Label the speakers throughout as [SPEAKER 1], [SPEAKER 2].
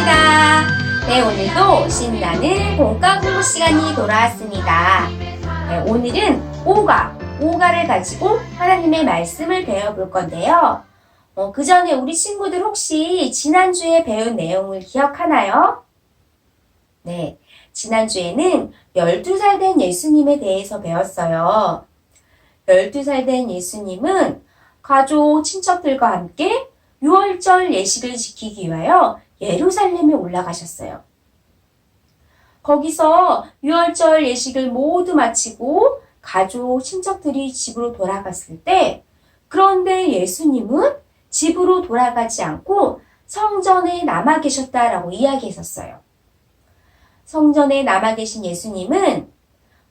[SPEAKER 1] 반갑습니다. 네, 오늘도 신나는 공과 공부 시간이 돌아왔습니다. 네, 오늘은 오가를 가지고 하나님의 말씀을 배워볼 건데요. 그 전에 우리 친구들 혹시 지난주에 배운 내용을 기억하나요? 네, 지난주에는 12살 된 예수님에 대해서 배웠어요. 12살 된 예수님은 가족, 친척들과 함께 유월절 예식을 지키기 위하여 예루살렘에 올라가셨어요. 거기서 유월절 예식을 모두 마치고 가족, 친척들이 집으로 돌아갔을 때, 그런데 예수님은 집으로 돌아가지 않고 성전에 남아 계셨다라고 이야기했었어요. 성전에 남아 계신 예수님은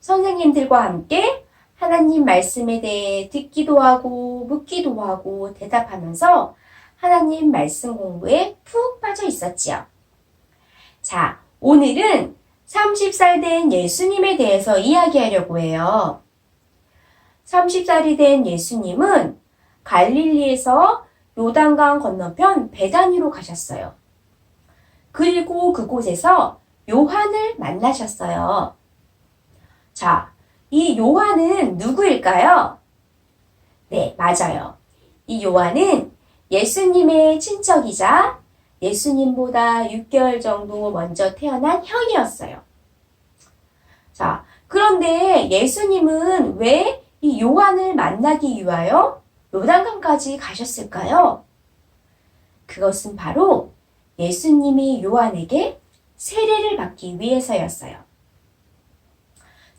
[SPEAKER 1] 선생님들과 함께 하나님 말씀에 대해 듣기도 하고 묻기도 하고 대답하면서 하나님 말씀 공부에 푹 빠져 있었지요. 자, 오늘은 30살 된 예수님에 대해서 이야기하려고 해요. 30살이 된 예수님은 갈릴리에서 요단강 건너편 베다니로 가셨어요. 그리고 그곳에서 요한을 만나셨어요. 자, 이 요한은 누구일까요? 네, 맞아요. 이 요한은 예수님의 친척이자 예수님보다 6개월 정도 먼저 태어난 형이었어요. 자, 그런데 예수님은 왜 이 요한을 만나기 위하여 요단강까지 가셨을까요? 그것은 바로 예수님이 요한에게 세례를 받기 위해서였어요.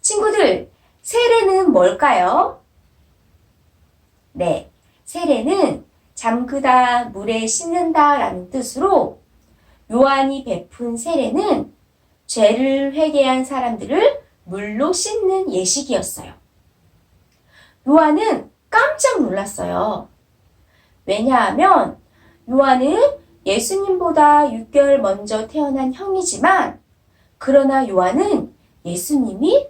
[SPEAKER 1] 친구들, 세례는 뭘까요? 네, 세례는 잠그다, 물에 씻는다 라는 뜻으로 요한이 베푼 세례는 죄를 회개한 사람들을 물로 씻는 예식이었어요. 요한은 깜짝 놀랐어요. 왜냐하면 요한은 예수님보다 6개월 먼저 태어난 형이지만, 그러나 요한은 예수님이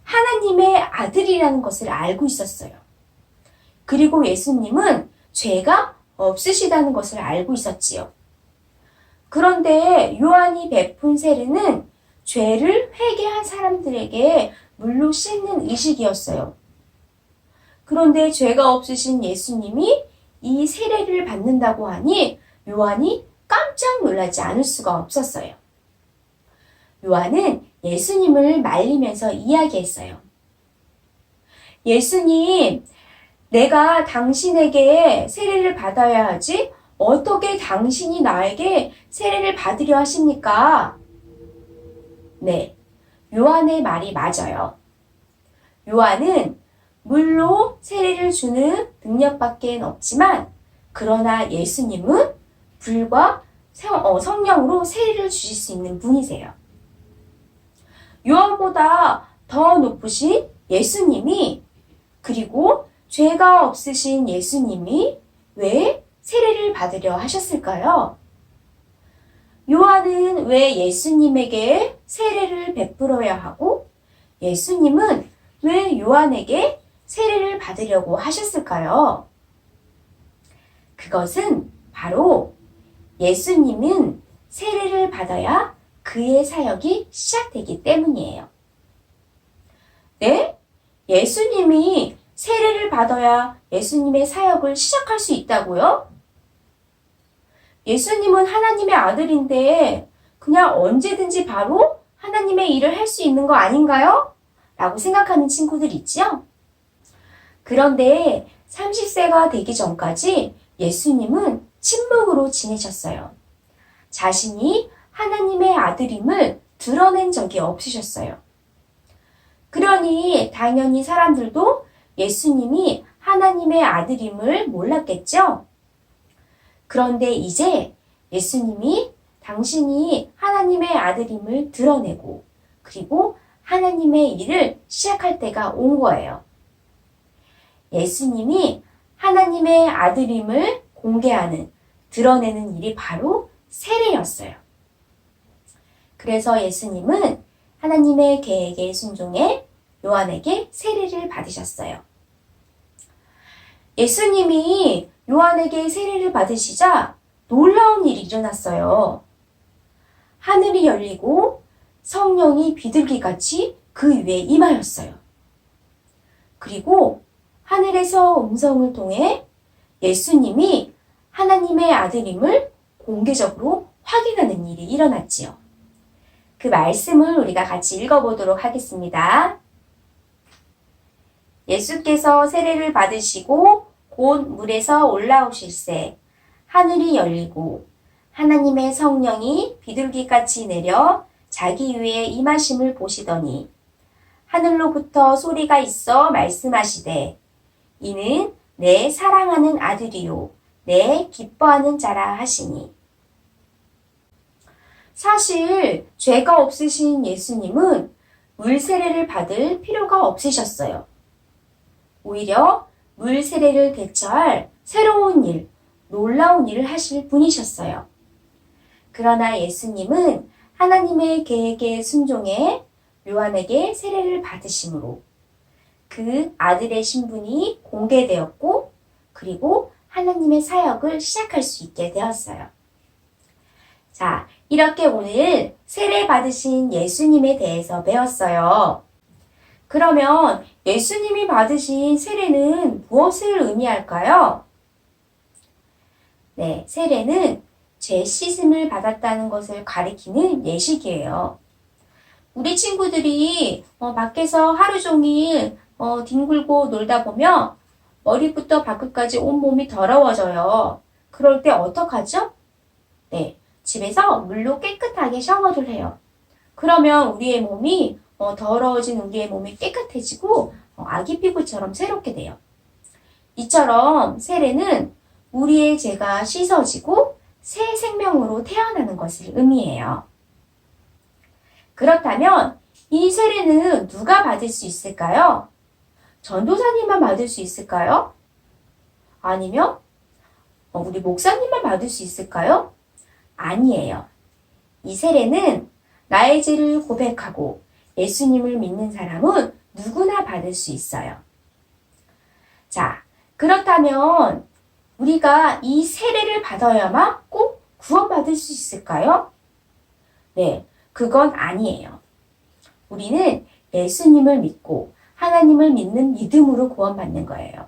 [SPEAKER 1] 하나님의 아들이라는 것을 알고 있었어요. 그리고 예수님은 죄가 없으시다는 것을 알고 있었지요. 그런데 요한이 베푼 세례는 죄를 회개한 사람들에게 물로 씻는 의식이었어요. 그런데 죄가 없으신 예수님이 이 세례를 받는다고 하니 요한이 깜짝 놀라지 않을 수가 없었어요. 요한은 예수님을 말리면서 이야기했어요. 예수님, 내가 당신에게 세례를 받아야 하지 어떻게 당신이 나에게 세례를 받으려 하십니까? 네, 요한의 말이 맞아요. 요한은 물로 세례를 주는 능력밖에 없지만, 그러나 예수님은 불과 성령으로 세례를 주실 수 있는 분이세요. 요한보다 더 높으신 예수님이, 그리고 죄가 없으신 예수님이 왜 세례를 받으려 하셨을까요? 요한은 왜 예수님에게 세례를 베풀어야 하고, 예수님은 왜 요한에게 세례를 받으려고 하셨을까요? 그것은 바로 예수님은 세례를 받아야 그의 사역이 시작되기 때문이에요. 네? 예수님이 세례를 받아야 예수님의 사역을 시작할 수 있다고요? 예수님은 하나님의 아들인데 그냥 언제든지 바로 하나님의 일을 할 수 있는 거 아닌가요? 라고 생각하는 친구들 있죠? 그런데 30세가 되기 전까지 예수님은 침묵으로 지내셨어요. 자신이 하나님의 아들임을 드러낸 적이 없으셨어요. 그러니 당연히 사람들도 예수님이 하나님의 아들임을 몰랐겠죠? 그런데 이제 예수님이 당신이 하나님의 아들임을 드러내고, 그리고 하나님의 일을 시작할 때가 온 거예요. 예수님이 하나님의 아들임을 공개하는, 드러내는 일이 바로 세례였어요. 그래서 예수님은 하나님의 계획에 순종해 요한에게 세례를 받으셨어요. 예수님이 요한에게 세례를 받으시자 놀라운 일이 일어났어요. 하늘이 열리고 성령이 비둘기같이 그 위에 임하였어요. 그리고 하늘에서 음성을 통해 예수님이 하나님의 아들임을 공개적으로 확인하는 일이 일어났지요. 그 말씀을 우리가 같이 읽어보도록 하겠습니다. 예수께서 세례를 받으시고 곧 물에서 올라오실새 하늘이 열리고 하나님의 성령이 비둘기같이 내려 자기 위에 임하심을 보시더니 하늘로부터 소리가 있어 말씀하시되 이는 내 사랑하는 아들이요 내 기뻐하는 자라 하시니. 사실 죄가 없으신 예수님은 물 세례를 받을 필요가 없으셨어요. 오히려 물 세례를 대처할 새로운 일, 놀라운 일을 하실 분이셨어요. 그러나 예수님은 하나님의 계획에 순종해 요한에게 세례를 받으심으로 그 아들의 신분이 공개되었고 그리고 하나님의 사역을 시작할 수 있게 되었어요. 자, 이렇게 오늘 세례 받으신 예수님에 대해서 배웠어요. 그러면 예수님이 받으신 세례는 무엇을 의미할까요? 네, 세례는 죄 씻음을 받았다는 것을 가리키는 예식이에요. 우리 친구들이 밖에서 하루 종일 뒹굴고 놀다 보면 머리부터 발끝까지 온몸이 더러워져요. 그럴 때 어떡하죠? 네, 집에서 물로 깨끗하게 샤워를 해요. 그러면 우리의 몸이 더러워진 우리의 몸이 깨끗해지고 아기 피부처럼 새롭게 돼요. 이처럼 세례는 우리의 죄가 씻어지고 새 생명으로 태어나는 것을 의미해요. 그렇다면 이 세례는 누가 받을 수 있을까요? 전도사님만 받을 수 있을까요? 아니면 우리 목사님만 받을 수 있을까요? 아니에요. 이 세례는 나의 죄를 고백하고 예수님을 믿는 사람은 누구나 받을 수 있어요. 자, 그렇다면 우리가 이 세례를 받아야만 꼭 구원받을 수 있을까요? 네, 그건 아니에요. 우리는 예수님을 믿고 하나님을 믿는 믿음으로 구원받는 거예요.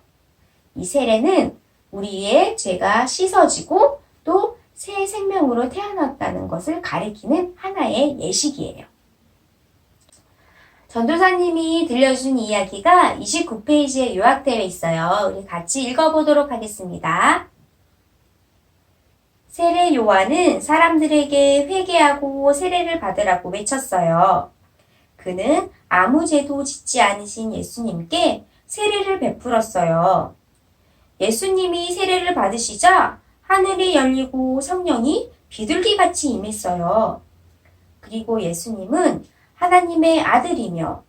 [SPEAKER 1] 이 세례는 우리의 죄가 씻어지고 또 새 생명으로 태어났다는 것을 가리키는 하나의 예식이에요. 전도사님이 들려준 이야기가 29페이지에 요약되어 있어요. 우리 같이 읽어보도록 하겠습니다. 세례 요한은 사람들에게 회개하고 세례를 받으라고 외쳤어요. 그는 아무 죄도 짓지 않으신 예수님께 세례를 베풀었어요. 예수님이 세례를 받으시자 하늘이 열리고 성령이 비둘기같이 임했어요. 그리고 예수님은 하나님의 아들이며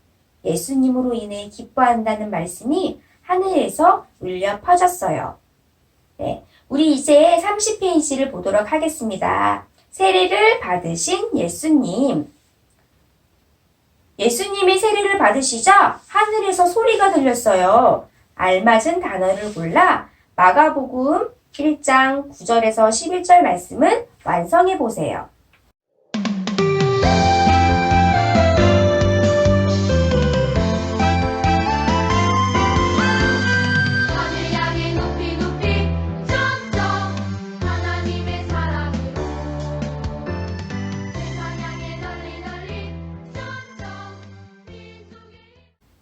[SPEAKER 1] 예수님으로 인해 기뻐한다는 말씀이 하늘에서 울려 퍼졌어요. 네, 우리 이제 30페이지를 보도록 하겠습니다. 세례를 받으신 예수님. 예수님이 세례를 받으시자 하늘에서 소리가 들렸어요. 알맞은 단어를 골라 마가복음 1장 9절에서 11절 말씀을 완성해 보세요.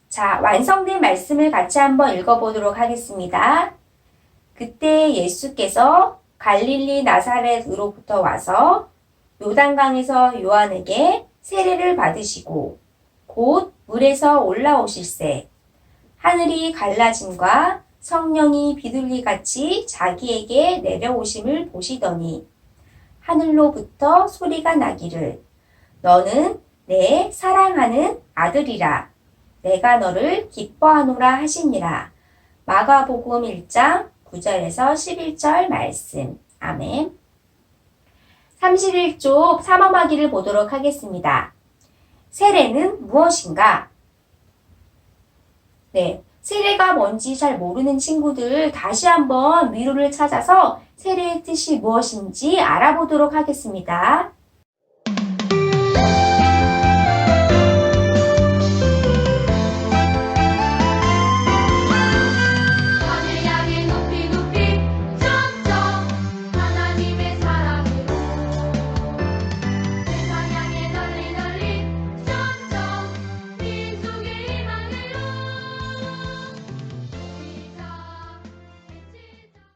[SPEAKER 1] 자, 완성된 말씀을 같이 한번 읽어보도록 하겠습니다. 그때 예수께서 갈릴리 나사렛으로부터 와서 요단강에서 요한에게 세례를 받으시고 곧 물에서 올라오실새 하늘이 갈라짐과 성령이 비둘기같이 자기에게 내려오심을 보시더니 하늘로부터 소리가 나기를 너는 내 사랑하는 아들이라 내가 너를 기뻐하노라 하시니라. 마가복음 1장 9절에서 11절 말씀. 아멘. 31쪽 삼엄하기를 보도록 하겠습니다. 세례는 무엇인가? 네, 세례가 뭔지 잘 모르는 친구들 다시 한번 미루를 찾아서 세례의 뜻이 무엇인지 알아보도록 하겠습니다.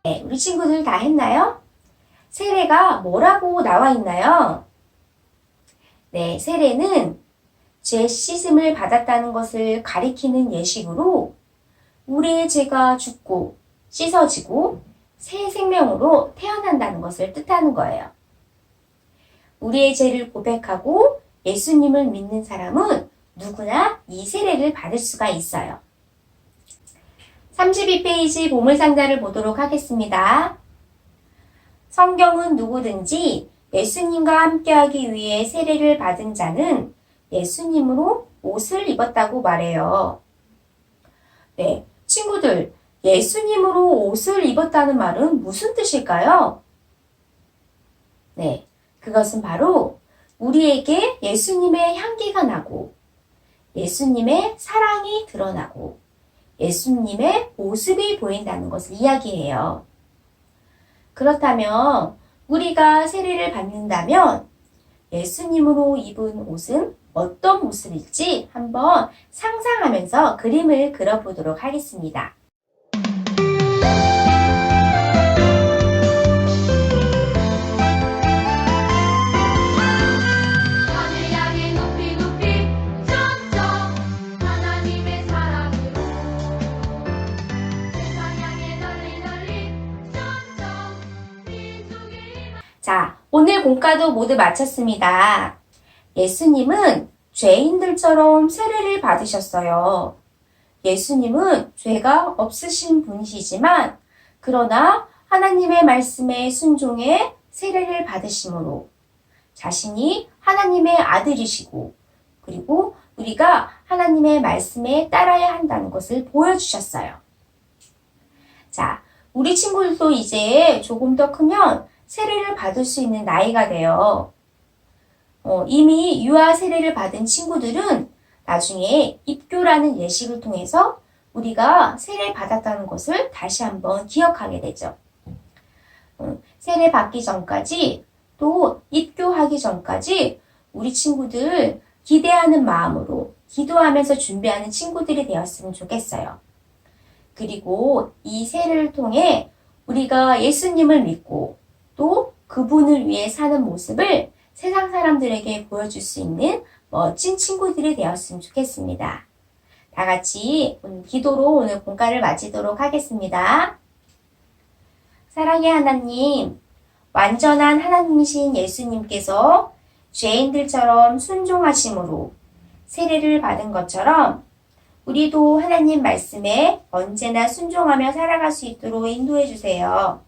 [SPEAKER 1] 네, 우리 친구들 다 했나요? 세례가 뭐라고 나와 있나요? 네, 세례는 죄 씻음을 받았다는 것을 가리키는 예식으로 우리의 죄가 죽고 씻어지고 새 생명으로 태어난다는 것을 뜻하는 거예요. 우리의 죄를 고백하고 예수님을 믿는 사람은 누구나 이 세례를 받을 수가 있어요. 32페이지 보물상자를 보도록 하겠습니다. 성경은 누구든지 예수님과 함께하기 위해 세례를 받은 자는 예수님으로 옷을 입었다고 말해요. 네, 친구들, 예수님으로 옷을 입었다는 말은 무슨 뜻일까요? 네, 그것은 바로 우리에게 예수님의 향기가 나고 예수님의 사랑이 드러나고 예수님의 모습이 보인다는 것을 이야기해요. 그렇다면 우리가 세례를 받는다면 예수님으로 입은 옷은 어떤 모습일지 한번 상상하면서 그림을 그려보도록 하겠습니다. 자, 오늘 공과도 모두 마쳤습니다. 예수님은 죄인들처럼 세례를 받으셨어요. 예수님은 죄가 없으신 분이시지만 그러나 하나님의 말씀에 순종해 세례를 받으심으로 자신이 하나님의 아들이시고 그리고 우리가 하나님의 말씀에 따라야 한다는 것을 보여주셨어요. 자, 우리 친구들도 이제 조금 더 크면 세례를 받을 수 있는 나이가 돼요. 이미 유아 세례를 받은 친구들은 나중에 입교라는 예식을 통해서 우리가 세례 받았다는 것을 다시 한번 기억하게 되죠. 세례 받기 전까지 또 입교하기 전까지 우리 친구들 기대하는 마음으로 기도하면서 준비하는 친구들이 되었으면 좋겠어요. 그리고 이 세례를 통해 우리가 예수님을 믿고 또 그분을 위해 사는 모습을 세상 사람들에게 보여줄 수 있는 멋진 친구들이 되었으면 좋겠습니다. 다 같이 기도로 오늘 공과를 마치도록 하겠습니다. 사랑의 하나님, 완전한 하나님이신 예수님께서 죄인들처럼 순종하심으로 세례를 받은 것처럼 우리도 하나님 말씀에 언제나 순종하며 살아갈 수 있도록 인도해 주세요.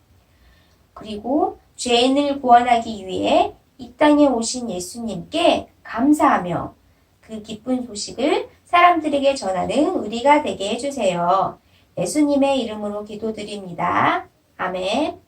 [SPEAKER 1] 그리고 죄인을 구원하기 위해 이 땅에 오신 예수님께 감사하며 그 기쁜 소식을 사람들에게 전하는 우리가 되게 해주세요. 예수님의 이름으로 기도드립니다. 아멘.